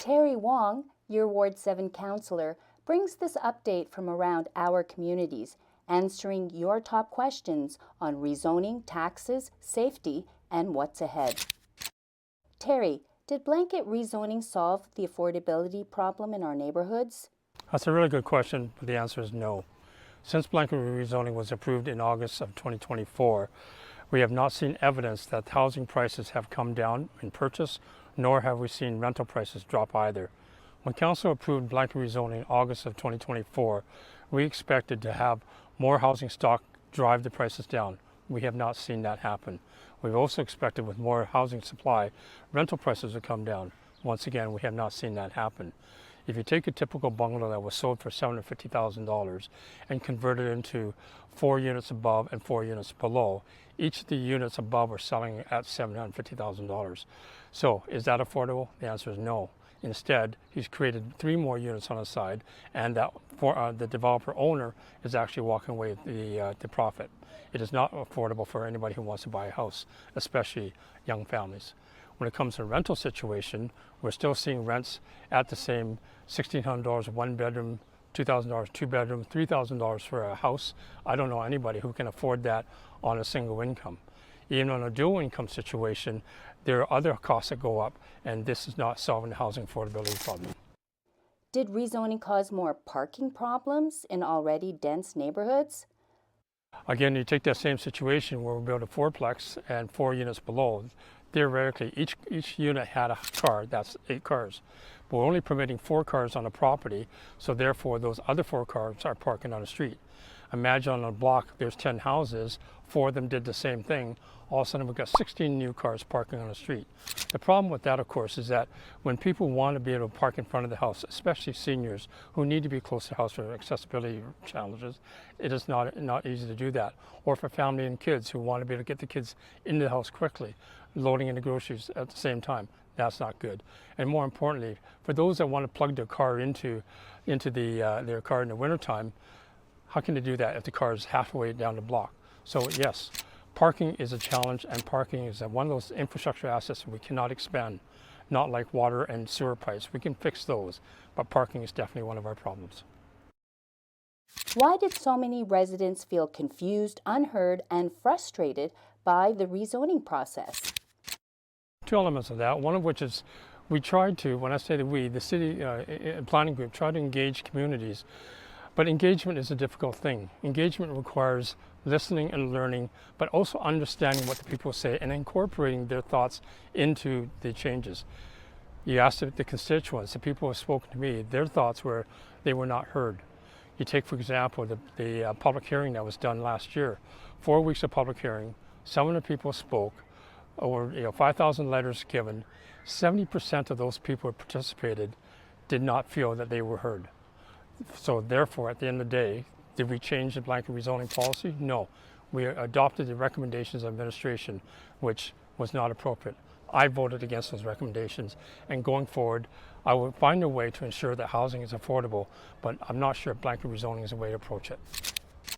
Terry Wong, your Ward 7 councillor, brings this update from around our communities, answering your top questions on rezoning, taxes, safety, and what's ahead. Terry, did blanket rezoning solve the affordability problem in our neighborhoods? That's a really good question, but the answer is no. Since blanket rezoning was approved in August of 2024, we have not seen evidence that housing prices have come down in purchase, nor have we seen rental prices drop either. When Council approved blanket rezoning in August of 2024, we expected to have more housing stock drive the prices down. We have not seen that happen. We've also expected with more housing supply, rental prices would come down. Once again, we have not seen that happen. If you take a typical bungalow that was sold for $750,000 and convert it into 4 units above and 4 units below, each of the units above are selling at $750,000. So is that affordable? The answer is no. Instead, he's created 3 more units on the side, and that the developer owner is actually walking away with the profit. It is not affordable for anybody who wants to buy a house, especially young families. When it comes to a rental situation, we're still seeing rents at the same $1,600 one bedroom, $2,000 two bedroom, $3,000 for a house. I don't know anybody who can afford that on a single income. Even on a dual income situation, there are other costs that go up, and this is not solving the housing affordability problem. Did rezoning cause more parking problems in already dense neighborhoods? Again, you take that same situation where we build a fourplex and 4 units below. Theoretically, each unit had a car, that's 8 cars. But we're only permitting 4 cars on a property, so therefore those other 4 cars are parking on the street. Imagine on a block there's 10 houses, 4 of them did the same thing. All of a sudden we've got 16 new cars parking on the street. The problem with that, of course, is that when people want to be able to park in front of the house, especially seniors who need to be close to the house for accessibility challenges, it is not easy to do that. Or for family and kids who want to be able to get the kids into the house quickly, loading in the groceries at the same time. That's not good. And more importantly, for those that want to plug their car into their car in the wintertime, how can they do that if the car is halfway down the block? So yes, parking is a challenge, and parking is one of those infrastructure assets we cannot expand. Not like water and sewer pipes. We can fix those, but parking is definitely one of our problems. Why did so many residents feel confused, unheard, and frustrated by the rezoning process? 2 elements of that, one of which is we tried to, when I say that we, the city planning group tried to engage communities, but engagement is a difficult thing. Engagement requires listening and learning, but also understanding what the people say and incorporating their thoughts into the changes. You asked the constituents, the people who have spoken to me, their thoughts were they were not heard. You take, for example, the public hearing that was done last year. 4 weeks of public hearing, 700 people spoke, over 5,000 letters given. 70% of those people who participated did not feel that they were heard. So therefore, at the end of the day, did we change the blanket rezoning policy? No. We adopted the recommendations of administration, which was not appropriate. I voted against those recommendations, and going forward, I will find a way to ensure that housing is affordable, but I'm not sure blanket rezoning is a way to approach it.